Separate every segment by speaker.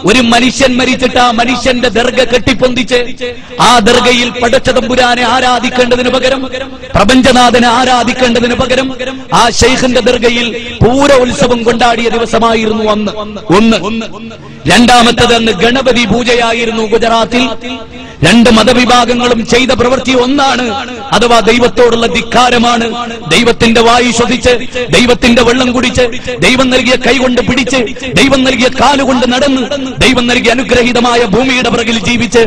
Speaker 1: ഒരു മനുഷ്യൻ മരിച്ചിട്ട് ആ മനുഷ്യന്റെ ദർഗ കെട്ടിപ്പൊന്തിച്ച് ആ ദർഗയിൽ പടച്ച തമ്പുരാനെ ആരാധിക്കേണ്ടതിന് പകരം, പ്രപഞ്ചനാഥനെ ആരാധിക്കേണ്ടതിന് പകരം ആ ശൈഖിന്റെ ദർഗയിൽ പൂര ഉത്സവം കൊണ്ടാടിയ ദിവസമായിരുന്നു അന്ന്. ഒന്ന്. രണ്ടാമത്തത് അന്ന് ഗണപതി പൂജയായിരുന്നു ഗുജറാത്തിൽ. രണ്ട് മതവിഭാഗങ്ങളും ചെയ്ത പ്രവൃത്തി ഒന്നാണ്, അഥവാ ദൈവത്തോടുള്ള ധിക്കാരമാണ്. ദൈവത്തിന്റെ വായു ശ്വസിച്ച്, ദൈവത്തിന്റെ വെള്ളം കുടിച്ച്, ദൈവം നൽകിയ കൈകൊണ്ട് പിടിച്ച്, ദൈവം നൽകിയ കാലുകൊണ്ട് നടന്ന്, ദൈവം നൽകിയ അനുഗ്രഹീതമായ ഭൂമിയുടെ പിറകിൽ ജീവിച്ച്,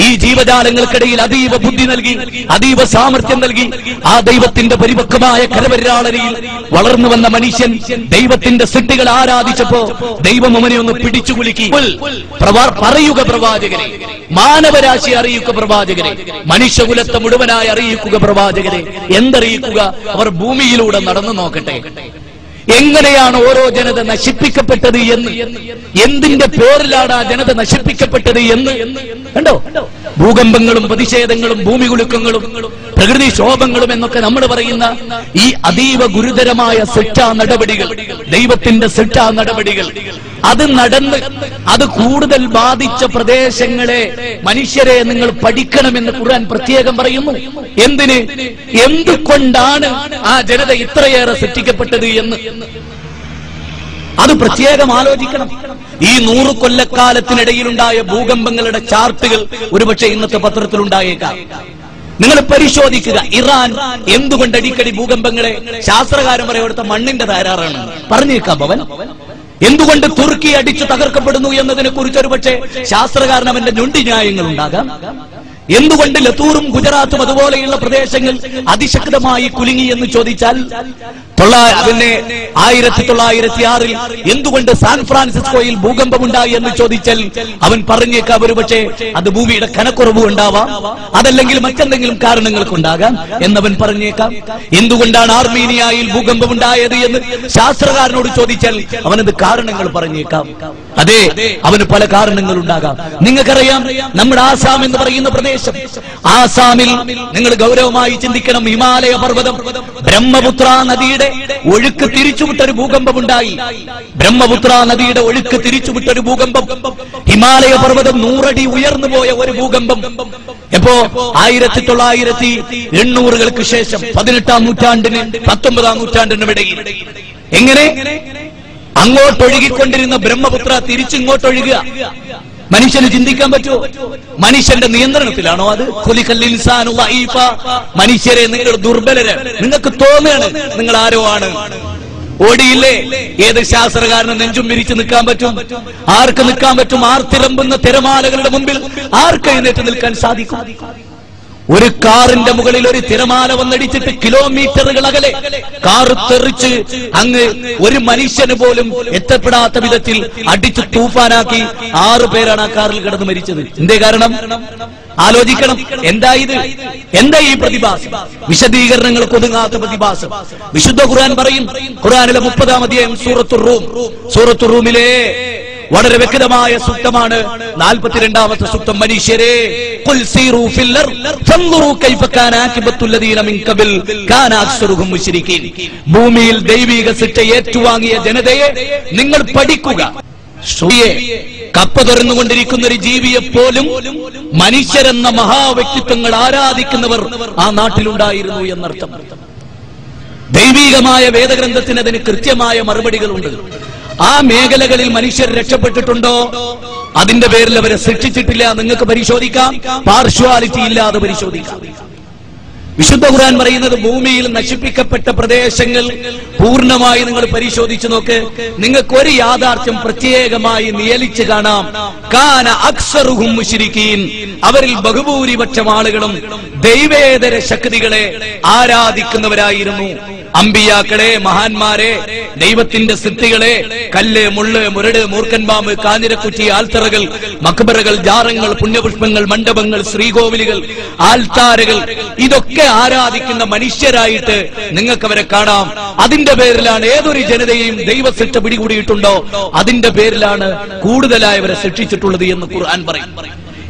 Speaker 1: ഈ ജീവജാലങ്ങൾക്കിടയിൽ അതീവ ബുദ്ധി നൽകി, അതീവ സാമർത്ഥ്യം നൽകി, ആ ദൈവത്തിന്റെ പരിപക്വമായ കരപരിരാളനയിൽ വളർന്നു വന്ന മനുഷ്യൻ ദൈവത്തിന്റെ സൃഷ്ടികളെ ആരാധിച്ചപ്പോ ദൈവം അവനെ ഒന്ന് പിടിച്ചു കുലുക്കി. പറയുക പ്രവാചകരെ, മാനവരാശി അറിയിക്കുക പ്രവാചകരെ, മനുഷ്യകുലത്തെ മുഴുവനായി അറിയിക്കുക പ്രവാചകരെ. എന്തറിയിക്കുക? അവർ ഭൂമിയിലൂടെ നടന്നു നോക്കട്ടെ, എങ്ങനെയാണ് ഓരോ ജനത നശിപ്പിക്കപ്പെട്ടത് എന്ന്, എന്തിന്റെ പേരിലാണ് ആ ജനത നശിപ്പിക്കപ്പെട്ടത് എന്ന് കണ്ടോ? ഭൂകമ്പങ്ങളും പ്രതിഷേധങ്ങളും ഭൂമികുലുക്കങ്ങളും പ്രകൃതിക്ഷോഭങ്ങളും എന്നൊക്കെ നമ്മൾ പറയുന്ന ഈ അതീവ ഗുരുതരമായ ശിക്ഷാ നടപടികൾ, ദൈവത്തിന്റെ ശിക്ഷാ നടപടികൾ, അത് നടന്ന് അത് കൂടുതൽ ബാധിച്ച പ്രദേശങ്ങളെ മനുഷ്യരെ നിങ്ങൾ പഠിക്കണമെന്ന് ഖുർആൻ പ്രത്യേകം പറയുന്നു. എന്തിന്? എന്തുകൊണ്ടാണ് ആ ജനത ഇത്രയേറെ സൃഷ്ടിക്കപ്പെട്ടത് എന്ന് അത് പ്രത്യേകം ആലോചിക്കണം. ഈ 100 കൊല്ലക്കാലത്തിനിടയിലുണ്ടായ ഭൂകമ്പങ്ങളുടെ ചാർട്ടുകൾ ഒരുപക്ഷെ ഇന്നത്തെ പത്രത്തിലുണ്ടായേക്കാം. നിങ്ങൾ പരിശോധിക്കുക, ഇറാൻ എന്തുകൊണ്ട് അടിക്കടി ഭൂകമ്പങ്ങളെ ശാസ്ത്രകാരൻ പറയെടുത്ത മണ്ണിന്റെ തകരാറാണ് പറഞ്ഞേക്കാം. അവൻ എന്തുകൊണ്ട് തുർക്കി അടിച്ചു തകർക്കപ്പെടുന്നു എന്നതിനെ കുറിച്ച് ഒരുപക്ഷെ ശാസ്ത്രകാരൻ അവന്റെ ഞൊണ്ടി ന്യായങ്ങൾ ഉണ്ടാകാം. എന്തുകൊണ്ട് ലത്തൂറും ഗുജറാത്തും അതുപോലെയുള്ള പ്രദേശങ്ങൾ അതിശക്തമായി കുലുങ്ങി എന്ന് ചോദിച്ചാൽ, 1906 എന്തുകൊണ്ട് സാൻ ഫ്രാൻസിസ്കോയിൽ ഭൂകമ്പമുണ്ടായി എന്ന് ചോദിച്ചാൽ അവൻ പറഞ്ഞേക്കാം ഒരുപക്ഷെ അത് ഭൂമിയുടെ കനക്കുറവ് ഉണ്ടാവാം, അതല്ലെങ്കിൽ മറ്റെന്തെങ്കിലും കാരണങ്ങൾക്കുണ്ടാകാം എന്നവൻ പറഞ്ഞേക്കാം. എന്തുകൊണ്ടാണ് ആർമീനിയയിൽ ഭൂകമ്പമുണ്ടായത് എന്ന് ശാസ്ത്രകാരനോട് ചോദിച്ചാൽ അവനത് കാരണങ്ങൾ പറഞ്ഞേക്കാം. അതെ, അവന് പല കാരണങ്ങളുണ്ടാകാം. നിങ്ങൾക്കറിയാം, നമ്മുടെ ആസാം എന്ന് പറയുന്ന പ്രദേശം, ആസാമിൽ നിങ്ങൾ ഗൗരവമായി ചിന്തിക്കണം, ഹിമാലയ പർവ്വതം ബ്രഹ്മപുത്ര നദിയുടെ ഒഴുക്ക് തിരിച്ചുവിട്ടൊരു ഭൂകമ്പമുണ്ടായി. ബ്രഹ്മപുത്ര നദിയുടെ ഒഴുക്ക് തിരിച്ചുവിട്ടൊരു ഭൂകമ്പം, ഹിമാലയ പർവ്വതം 100 അടി ഉയർന്നു പോയ ഒരു ഭൂകമ്പം. എപ്പോ 1880-കൾക്ക് ശേഷം 18ാം നൂറ്റാണ്ടിന് 19ാം നൂറ്റാണ്ടിനും ഇടയിൽ. എങ്ങനെ? അങ്ങോട്ടൊഴുകിക്കൊണ്ടിരുന്ന ബ്രഹ്മപുത്ര തിരിച്ചിങ്ങോട്ടൊഴുകുക. മനുഷ്യന് ചിന്തിക്കാൻ പറ്റുമോ? മനുഷ്യന്റെ നിയന്ത്രണത്തിലാണോ അത്? മനുഷ്യരെ നിങ്ങൾ ദുർബലര്, നിങ്ങൾക്ക് തോന്നുകയാണ് നിങ്ങൾ ആരോ ആണ്. ഓടിയില്ലേ? ഏത് ശാസ്ത്രകാരന് നെഞ്ചും വിരിച്ച് നിൽക്കാൻ പറ്റും? ആർക്ക് നിൽക്കാൻ പറ്റും? ആർത്തിരമ്പുന്ന തിരമാലകളുടെ മുമ്പിൽ ആർക്ക് എഴുന്നേറ്റ് നിൽക്കാൻ സാധിക്കും? ഒരു കാറിന്റെ മുകളിൽ ഒരു തിരമാല വന്നടിച്ചിട്ട് കിലോമീറ്ററുകൾ അകലെ കാറ് തെറിച്ച് അങ്ങ് ഒരു മനുഷ്യന് പോലും എത്തപ്പെടാത്ത വിധത്തിൽ അടിച്ചു തൂഫാനാക്കി 6 പേരാണ് ആ കാറിൽ കിടന്ന് മരിച്ചത്. എന്തേ കാരണം? ആലോചിക്കണം. എന്താ ഇത്? എന്താ ഈ പ്രതിഭാസം? വിശദീകരണങ്ങൾക്ക് ഒതുങ്ങാത്ത പ്രതിഭാസം. വിശുദ്ധ ഖുർആൻ പറയും, ഖുർആനിലെ 30ാം അധ്യായം സൂറത്തുർ റൂമിലെ വളരെ വ്യക്തമായ സൂക്തമാണ് 42ാമത്തെ സൂക്തം. മനുഷ്യരെ, ഖുൽ സീറൂ ഫിൽ അർദ് ഫൻദുറൂ കൈഫ കാന ആഖിബത്തുൽ ലദീന മിൻ ഖബൽ കാന അക്സറുഹും മുശ്രിക്കീൻ. ഭൂമിയിൽ ദൈവിക ശിക്ഷ ഏറ്റുവാങ്ങിയ ജനതയെ നിങ്ങൾ പഠിക്കുക. കപ്പ തുറന്നുകൊണ്ടിരിക്കുന്ന ഒരു ജീവിയെ പോലും മനുഷ്യരെന്ന മഹാവ്യക്തിത്വങ്ങൾ ആരാധിക്കുന്നവർ ആ നാട്ടിലുണ്ടായിരുന്നു എന്നർത്ഥം. ദൈവികമായ വേദഗ്രന്ഥത്തിന് അതിന് കൃത്യമായ മറുപടികളുണ്ട്. ആ മേഖലകളിൽ മനുഷ്യർ രക്ഷപ്പെട്ടിട്ടുണ്ടോ? അതിന്റെ പേരിൽ അവരെ ശിക്ഷിച്ചിട്ടില്ല. നിങ്ങൾക്ക് പരിശോധിക്കാം, പാർഷ്വാലിറ്റി ഇല്ലാതെ പരിശോധിക്കാം. വിശുദ്ധ ഖുർആൻ പറയുന്നത് ഭൂമിയിൽ നശിപ്പിക്കപ്പെട്ട പ്രദേശങ്ങൾ പൂർണ്ണമായി നിങ്ങൾ പരിശോധിച്ചു നോക്ക്. നിങ്ങൾക്ക് ഒരു യാഥാർത്ഥ്യം പ്രത്യേകമായി നിയലിച്ച് കാണാം. കാന അക്സറുഹും മുശ്രിക്കീൻ. അവരിൽ ബഹുഭൂരിപക്ഷം ആളുകളും ദൈവേതര ശക്തികളെ ആരാധിക്കുന്നവരായിരുന്നു. അമ്പിയാക്കളെ, മഹാന്മാരെ, ദൈവത്തിന്റെ സിദ്ധികളെ, കല്ല്, മുള്ള്, മുരട്, മൂർഖൻപാമ്പ്, കാഞ്ഞിരക്കുറ്റി, ആൽത്തറകൾ, മക്ബറകൾ, ജാറങ്ങൾ, പുണ്യപുഷ്പങ്ങൾ, മണ്ഡപങ്ങൾ, ശ്രീകോവിലുകൾ, ആൽത്താരകൾ, ഇതൊക്കെ ആരാധിക്കുന്ന മനുഷ്യരായിട്ട് നിങ്ങൾക്ക് അവരെ കാണാം. അതിന്റെ പേരിലാണ് ഏതൊരു ജനതയെയും ദൈവശിക്ഷ പിടികൂടിയിട്ടുണ്ടോ അതിന്റെ പേരിലാണ് കൂടുതലായി അവരെ ശിക്ഷിച്ചിട്ടുള്ളത് എന്ന് ഖുർആൻ പറയും.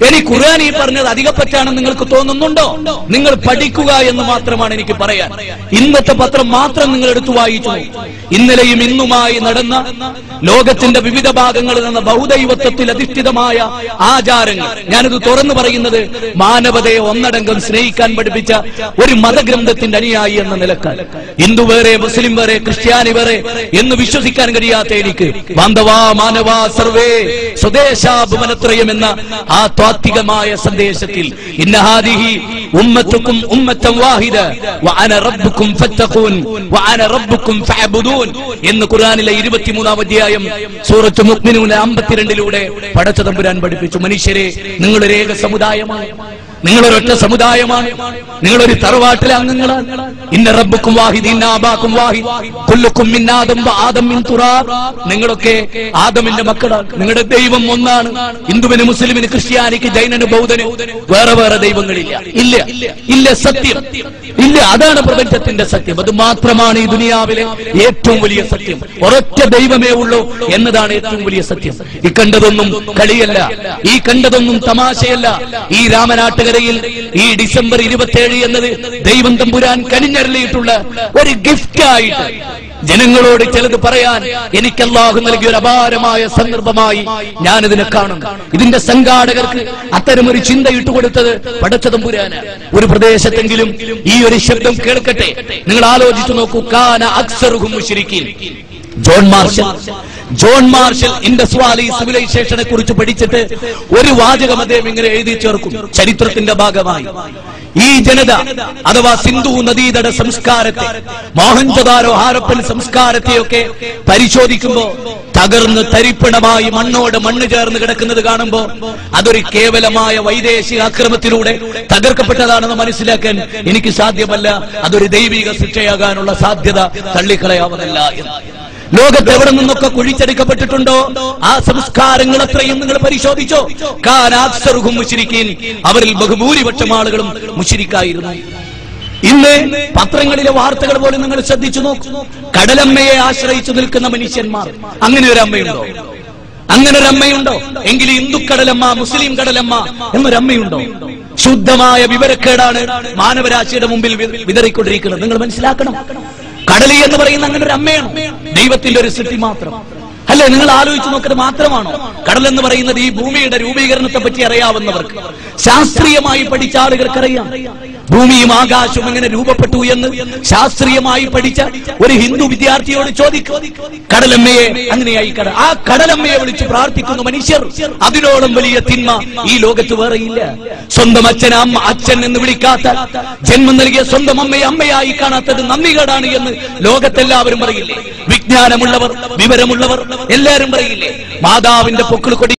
Speaker 1: ഇനി ഖുർആൻ ഈ പറഞ്ഞത് അധികപ്പറ്റാണെന്ന് നിങ്ങൾക്ക് തോന്നുന്നുണ്ടോ? നിങ്ങൾ പഠിക്കുക എന്ന് മാത്രമാണ് എനിക്ക് പറയാൻ. ഇന്നത്തെ പത്രം മാത്രം നിങ്ങൾ എടുത്തു വായിച്ചു. ഇന്നലെയും ഇന്നുമായി നടന്ന ലോകത്തിന്റെ വിവിധ ഭാഗങ്ങളിൽ നിന്ന് ബഹുദൈവത്വത്തിൽ അധിഷ്ഠിതമായ ആചാരങ്ങൾ, ഞാനിത് തുറന്നു പറയുന്നത് മാനവതയെ ഒന്നടങ്കം സ്നേഹിക്കാൻ പഠിപ്പിച്ച ഒരു മതഗ്രന്ഥത്തിന്റെ അനുയായി എന്ന നിലക്കാൽ, ഹിന്ദു വേറെ മുസ്ലിം വേറെ ക്രിസ്ത്യാനി വേറെ എന്ന് വിശ്വസിക്കാൻ കഴിയാത്ത എനിക്ക് ബാന്ധവാ മാനവാ സർവേ സ്വദേശാഭിമനത്രയം എന്ന ആ താത്വികമായ സന്ദേശത്തിൽ ഇന്നഹാദിഹി ഉമ്മത്തുക്കും ഉമ്മത്തൻ വാഹിദ വഅന റബ്ബുക്കും ഫത്തഖൂൻ വഅന റബ്ബുക്കും ഫഅബ്ദൂൻ എന്ന് ഖുർആനിലെ 23-ാം അധ്യായം സൂറത്ത് മുഅ്മിനൂൻ 52-ലൂടെ പടച്ച തമ്പുരാൻ പഠിപ്പിച്ചു. മനുഷ്യരെ, നിങ്ങളൊരു ഏക സമുദായമാണ്, നിങ്ങളൊരൊറ്റ സമുദായമാണ്, നിങ്ങളൊരു തറവാട്ടിലെ അംഗങ്ങളാണ്. ഇന്ന റബ്ബുക്കും വാഹിദ് ഇന്ന അബാക്കും വാഹിദ് കുല്ലുക്കും മിൻ ആദം വ ആദം മിൻ തുറാബ്. നിങ്ങളൊക്കെ ആദമിന്റെ മക്കളാണ്. നിങ്ങളുടെ ദൈവം ഒന്നാണ്. ഹിന്ദുവിന് മുസ്ലിമിന് ക്രിസ്ത്യാനിക്ക് ജൈനന് ബൗദ്ധന് വേറെ വേറെ ദൈവങ്ങളില്ല. ഇല്ല ഇല്ല, സത്യം ഇല്ല. അതാണ് പ്രപഞ്ചത്തിന്റെ സത്യം. അത് മാത്രമാണ് ഈ ദുനിയാവിലെ ഏറ്റവും വലിയ സത്യം. ഒരൊറ്റ ദൈവമേ ഉള്ളൂ എന്നതാണ് ഏറ്റവും വലിയ സത്യം. ഈ കണ്ടതൊന്നും കളിയല്ല, ഈ കണ്ടതൊന്നും തമാശയല്ല. ഈ രാമനാട്ടുകരയിൽ ഈ ഡിസംബർ 27 എന്നത് ദൈവം തമ്പുരാൻ കനിഞ്ഞരുളിയിട്ടുള്ള ഒരു ഗിഫ്റ്റായിട്ട് ജനങ്ങളോട് ചിലത് പറയാൻ എനിക്ക് അല്ലാഹു നൽകിയ ഒരു അപാരമായ സന്ദർഭമായി ഞാനിതിനെ കാണും. ഇതിന്റെ സംഘാടകർക്ക് അത്തരമൊരു ചിന്ത ഇട്ടുകൊടുത്തത് പടച്ച തമ്പുരാനാണ്. ഒരു പ്രദേശത്തെങ്കിലും ഈ ഒരു ശബ്ദം കേൾക്കട്ടെ. നിങ്ങൾ ആലോചിച്ചു നോക്കൂ. കാന അക്സറുഹും മുശ്രിക്കീൻ. ജോൺ മാർഷൽ ഇൻഡസ് വാലി സിവിലൈസേഷനെ കുറിച്ച് പഠിച്ചിട്ട് ഒരു വാചകം അദ്ദേഹം ഇങ്ങനെ എഴുതി ചേർക്കും. ചരിത്രത്തിന്റെ ഭാഗമായി ഈ ജനത അഥവാ സിന്ധു നദീതട സംസ്കാരത്തെ, മോഹൻജദാരോ ഹാരപ്പൻ സംസ്കാരത്തെയൊക്കെ പരിശോധിക്കുമ്പോ തകർന്ന് തരിപ്പണമായി മണ്ണോട് മണ്ണ് ചേർന്ന് കിടക്കുന്നത് കാണുമ്പോ അതൊരു കേവലമായ വൈദേശിക ആക്രമണത്തിലൂടെ തകർക്കപ്പെട്ടതാണെന്ന് മനസ്സിലാക്കാൻ എനിക്ക് സാധ്യമല്ല. അതൊരു ദൈവിക ശിക്ഷയാകാനുള്ള സാധ്യത തള്ളിക്കളയാവുന്നില്ല എന്ന്. ലോകത്ത് എവിടെ നിന്നൊക്കെ കുഴിച്ചെടുക്കപ്പെട്ടിട്ടുണ്ടോ ആ സംസ്കാരങ്ങൾ അത്രയും നിങ്ങൾ പരിശോധിച്ചോ. കാനാക്സറുഹും മുശ്രിക്കീൻ. അവരിൽ ബഹുഭൂരിപക്ഷം ആളുകളും മുശ്രിക്കായിരുന്നു. ഇന്ന് പത്രങ്ങളിലെ വാർത്തകൾ പോലും നിങ്ങൾ ശ്രദ്ധിച്ചു നോക്കൂ. കടലമ്മയെ ആശ്രയിച്ചു നിൽക്കുന്ന മനുഷ്യന്മാർ. അങ്ങനെ ഒരു അമ്മയുണ്ടോ? അങ്ങനെ ഒരു അമ്മയുണ്ടോ? എങ്കിൽ ഹിന്ദുക്കടലമ്മ, മുസ്ലിം കടലമ്മ എന്നൊരമ്മയുണ്ടോ? ശുദ്ധമായ വിവരക്കേടാണ് മാനവരാശിയുടെ മുമ്പിൽ വിതറിക്കൊണ്ടിരിക്കുന്നത്. നിങ്ങൾ മനസ്സിലാക്കണം. കടലി എന്ന് പറയുന്ന അങ്ങനെ ഒരു അമ്മയാണ്, ദൈവത്തിന്റെ ഒരു സൃഷ്ടി മാത്രം അല്ലെ? നിങ്ങൾ ആലോചിച്ച് നോക്കുന്നത് മാത്രമാണോ? കടൽ എന്ന് പറയുന്നത് ഈ ഭൂമിയുടെ രൂപീകരണത്തെ പറ്റി അറിയാവുന്നവർക്ക്, ശാസ്ത്രീയമായി പഠിച്ച ആളുകൾക്കറിയാം. ഭൂമിയും ആകാശവും എങ്ങനെ രൂപപ്പെട്ടു എന്ന് ശാസ്ത്രീയമായി പഠിച്ച ഒരു ഹിന്ദു വിദ്യാർത്ഥിയോട് ചോദിക്കും. കടലമ്മയെ അങ്ങനെയായി ആ കടലമ്മയെ വിളിച്ച് പ്രാർത്ഥിക്കുന്ന മനുഷ്യർ, അതിനോളം വലിയ തിന്മ ഈ ലോകത്ത് വേറെയില്ല. സ്വന്തം അച്ഛനെ അച്ഛൻ എന്ന് വിളിക്കാത്ത, ജന്മം നൽകിയ സ്വന്തം അമ്മയെ അമ്മയായി കാണാത്തത് നന്ദികേടാണ് എന്ന് ലോകത്തെല്ലാവരും പറയില്ലേ? വിജ്ഞാനമുള്ളവർ, വിവരമുള്ളവർ എല്ലാവരും പറയില്ലേ? മാതാവിന്റെ പൊക്കിൾ കൊടി